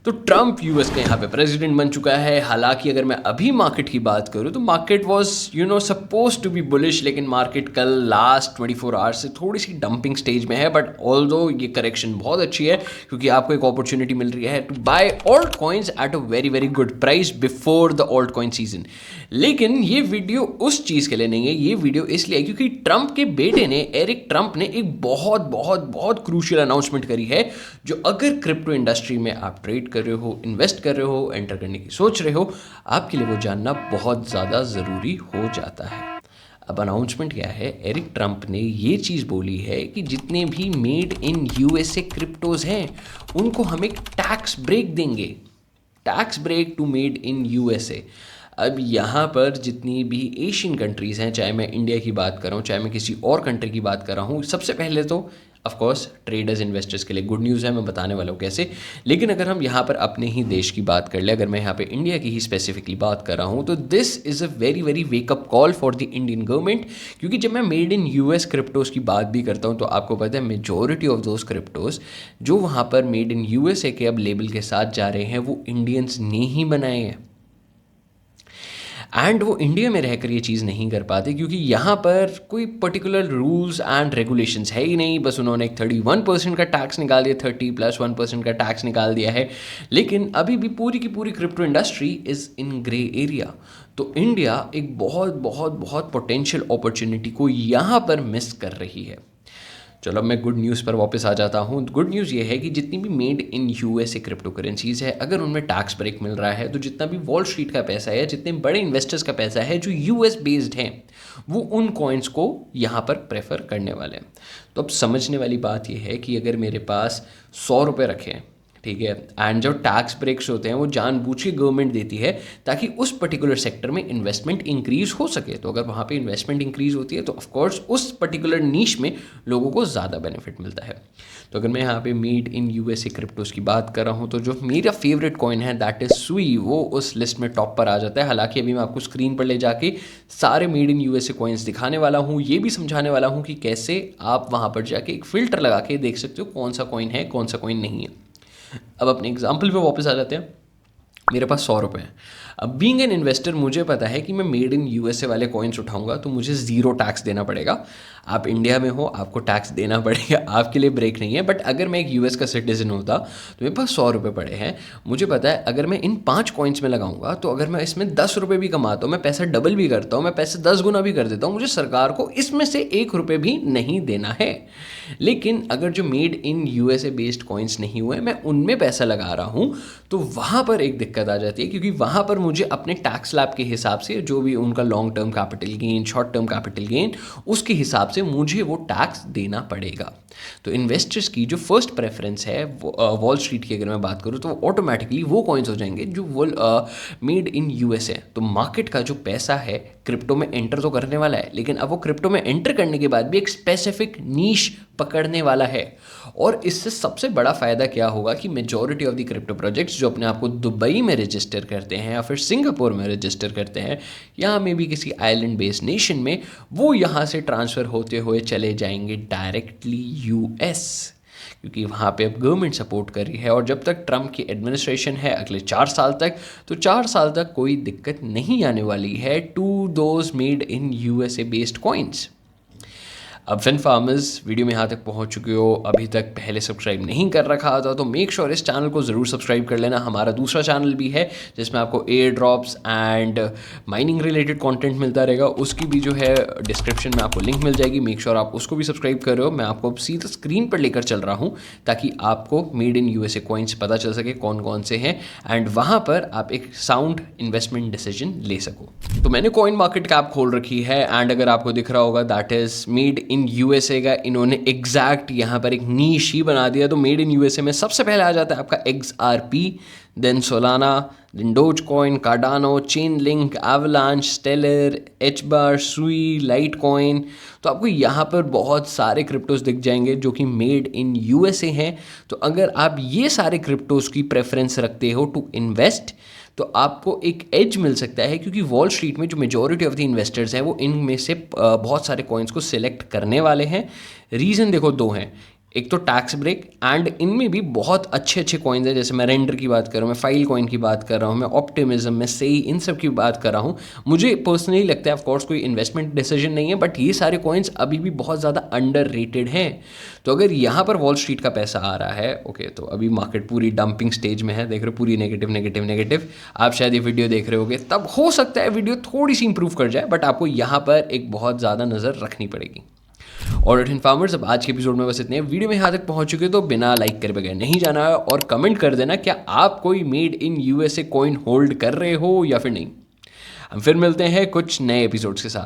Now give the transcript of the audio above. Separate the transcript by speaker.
Speaker 1: तो Trump US का यहाँ पे प्रेसिडेंट बन चुका है। हालांकि अगर मैं अभी मार्केट की बात करूँ तो market was suppose to be bullish, लेकिन मार्केट कल लास्ट 24 आवर्स से थोड़ी सी डंपिंग स्टेज में है। बट ऑल्दो ये करेक्शन बहुत अच्छी है क्योंकि आपको एक अपॉर्चुनिटी मिल रही है to buy alt coins at a very very good price before the alt coin season. लेकिन ये वीडियो उस चीज़ के लिए नहीं है, ये वीडियो इसलिए है क्योंकि ट्रम्प के बेटे ने, एरिक ट्रम्प ने एक बहुत बहुत बहुत क्रूशियल अनाउंसमेंट करी है, जो अगर क्रिप्टो इंडस्ट्री में आप ट्रेड कर रहे हो, इन्वेस्ट कर रहे हो, एंटर करने की सोच रहे हो, आपके लिए वो जानना बहुत ज़्यादा ज़रूरी हो जाता है। अब अनाउंसमेंट क्या है? एरिक ट्रम्प ने ये चीज़ बोली है कि जितने भी मेड इन यूएसए क्रिप्टोज़ हैं उनको हम एक टैक्स ब्रेक देंगे, tax break to made in USA. अब यहाँ पर जितनी भी एशियन कंट्रीज़ हैं, चाहे मैं इंडिया की बात कर रहा हूँ, चाहे मैं किसी और कंट्री की बात कर रहा हूँ, सबसे पहले तो ऑफ कोर्स ट्रेडर्स इन्वेस्टर्स के लिए गुड न्यूज़ है, मैं बताने वाला हूँ कैसे। लेकिन अगर हम यहाँ पर अपने ही देश की बात कर ले, अगर मैं यहाँ पे इंडिया की ही स्पेसिफिकली बात कर रहा हूँ, तो this is a very very wake up call for the Indian government. क्योंकि जब मैं मेड इन यूएस क्रिप्टोज़ की बात भी करता हूँ तो आपको पता है मेजॉरिटी ऑफ दोज क्रिप्टोज़ जो वहाँ पर मेड इन यूएसए के अब लेबल के साथ जा रहे हैं वो इंडियंस ने ही बनाए हैं। एंड वो इंडिया में रहकर ये चीज़ नहीं कर पाते क्योंकि यहाँ पर कोई पर्टिकुलर रूल्स एंड रेगुलेशंस है ही नहीं। बस उन्होंने एक 31% का टैक्स निकाल दिया, 30+1% का टैक्स निकाल दिया है। लेकिन अभी भी पूरी की पूरी crypto industry is in grey area. तो इंडिया एक बहुत बहुत बहुत पोटेंशियल अपॉर्चुनिटी को यहाँ पर मिस कर रही है। चलो अब मैं गुड न्यूज़ पर वापस आ जाता हूँ। गुड न्यूज़ ये है कि जितनी भी made in USA crypto currencies है, अगर उनमें टैक्स ब्रेक मिल रहा है तो जितना भी वॉल स्ट्रीट का पैसा है, जितने बड़े इन्वेस्टर्स का पैसा है जो यूएस बेस्ड हैं, वो उन कॉइन्स को यहाँ पर प्रेफर करने वाले हैं। तो अब समझने वाली बात यह है कि अगर मेरे पास 100 रुपये रखे हैं, ठीक है, एंड जो टैक्स ब्रेक्स होते हैं वो जानबूझ के गवर्नमेंट देती है ताकि उस पर्टिकुलर सेक्टर में इन्वेस्टमेंट इंक्रीज हो सके। तो अगर वहाँ पे इन्वेस्टमेंट इंक्रीज होती है तो ऑफ कोर्स उस पर्टिकुलर नीश में लोगों को ज़्यादा बेनिफिट मिलता है। तो अगर मैं यहाँ पे मेड इन यूएसए क्रिप्टोज़ की बात कर रहा हूँ तो जो मेरा फेवरेट कॉइन है दैट इज़ सुई, वो उस लिस्ट में टॉप पर आ जाता है। हालांकि अभी मैं आपको स्क्रीन पर ले जाके सारे मेड इन यूएसए कॉइन्स दिखाने वाला हूँ, ये भी समझाने वाला हूँ कि कैसे आप वहाँ पर जाके एक फ़िल्टर लगा के देख सकते हो कौन सा कॉइन है, कौन सा कॉइन नहीं है। अब अपने एग्जाम्पल पे वापस आ जाते हैं। मेरे पास 100 रुपये हैं। अब बीइंग एन इन्वेस्टर मुझे पता है कि मैं मेड इन यूएसए वाले कॉइन्स उठाऊंगा तो मुझे ज़ीरो टैक्स देना पड़ेगा। आप इंडिया में हो, आपको टैक्स देना पड़ेगा, आपके लिए ब्रेक नहीं है। बट अगर मैं एक यूएस का सिटीजन होता तो मेरे पास 100 रुपये पड़े हैं, मुझे पता है अगर मैं इन 5 कॉइन्स में लगाऊंगा तो अगर मैं इसमें 10 रुपये भी कमाता हूँ, मैं पैसा डबल भी करता हूँ, मैं पैसे 10 गुना भी कर देता हूँ, मुझे सरकार को इसमें से 1 रुपये भी नहीं देना है। लेकिन अगर जो made in USA based coins नहीं हुए, मैं उनमें पैसा लगा रहा हूँ, तो वहाँ पर एक दिक्कत आ जाती है क्योंकि वहाँ पर मुझे अपने टैक्स स्लैब के हिसाब से जो भी उनका long term capital gain, short term capital gain, उसके हिसाब से मुझे वो टैक्स देना पड़ेगा। तो इन्वेस्टर्स की जो फर्स्ट प्रेफरेंस है वॉल स्ट्रीट की अगर मैं बात करूँ तो ऑटोमेटिकली वो कॉइन्स हो जाएंगे जो वो मेड इन यूएसए। तो मार्केट का जो पैसा है क्रिप्टो में एंटर तो करने वाला है, लेकिन अब वो क्रिप्टो में एंटर करने के बाद भी एक स्पेसिफिक नीश पकड़ने वाला है। और इससे सबसे बड़ा फ़ायदा क्या होगा कि majority of the crypto projects जो अपने आप को दुबई में रजिस्टर करते हैं या फिर सिंगापुर में रजिस्टर करते हैं या मे बी किसी आइलैंड बेस्ड नेशन में, वो यहाँ से ट्रांसफ़र होते हुए चले जाएंगे डायरेक्टली यूएस, क्योंकि वहाँ पे अब गवर्नमेंट सपोर्ट कर रही है। और जब तक ट्रम्प की एडमिनिस्ट्रेशन है अगले 4 साल तक, तो 4 साल तक कोई दिक्कत नहीं आने वाली है to those made in USA based coins. अब फिन फार्मर्स वीडियो में यहाँ तक पहुँच चुके हो, अभी तक पहले सब्सक्राइब नहीं कर रखा था तो मेक श्योर इस चैनल को ज़रूर सब्सक्राइब कर लेना। हमारा दूसरा चैनल भी है जिसमें आपको air drops and mining related content मिलता रहेगा, उसकी भी जो है डिस्क्रिप्शन में आपको लिंक मिल जाएगी। मेक श्योर आप उसको भी सब्सक्राइब कर रहे हो। मैं आपको सीधा स्क्रीन पर लेकर चल रहा हूँ ताकि आपको मेड इन यूएसए कॉइन्स पता चल सके कौन कौन से हैं एंड वहाँ पर आप एक साउंड इन्वेस्टमेंट डिसीजन ले सको। तो मैंने कॉइन मार्केट कैप खोल रखी है एंड अगर आपको दिख रहा होगा that is made in USA का इन्होंने एग्जैक्ट यहाँ पर एक नीश ही बना दिया। तो मेड इन यूएसए में सबसे पहले आ जाता है आपका XRP, then Solana, then Dogecoin, Cardano, Chainlink, Avalanche, Stellar, HBAR, Sui, light coin. तो आपको यहाँ पर बहुत सारे क्रिप्टोज दिख जाएंगे जो कि मेड इन यूएसए हैं। तो अगर आप ये सारे क्रिप्टोज की प्रेफरेंस रखते हो टू इन्वेस्ट तो आपको एक एज मिल सकता है, क्योंकि वॉल स्ट्रीट में जो मेजॉरिटी ऑफ द इन्वेस्टर्स हैं वो इनमें से बहुत सारे कॉइन्स को सिलेक्ट करने वाले हैं। रीज़न देखो 2 हैं। एक तो टैक्स ब्रेक, एंड इनमें भी बहुत अच्छे अच्छे कॉइन्स हैं, जैसे मैं रेंडर की बात कर रहा हूँ, मैं फाइल कॉइन की बात कर रहा हूँ, मैं ऑप्टिमिज्म, मैं सेई, इन सब की बात कर रहा हूँ। मुझे पर्सनली लगता है, ऑफ कोर्स कोई इन्वेस्टमेंट डिसीजन नहीं है, बट ये सारे कॉइन्स अभी भी बहुत ज़्यादा अंडर रेटेड हैं। तो अगर यहाँ पर वॉल स्ट्रीट का पैसा आ रहा है, ओके, तो अभी मार्केट पूरी डंपिंग स्टेज में है, देख रहे हो, पूरी नेगेटिव नेगेटिव नेगेटिव। आप शायद ये वीडियो देख रहे होगे, तब हो सकता है वीडियो थोड़ी सी इंप्रूव कर जाए, बट आपको यहाँ पर एक बहुत ज़्यादा नज़र रखनी पड़ेगी। और फार्मर्स, अब आज के एपिसोड में बस इतने। वीडियो में यहाँ तक पहुंच चुके तो बिना लाइक करे बगैर नहीं जाना है, और कमेंट कर देना क्या आप कोई made in USA coin hold कर रहे हो या फिर नहीं। हम फिर मिलते हैं कुछ नए एपिसोड्स के साथ।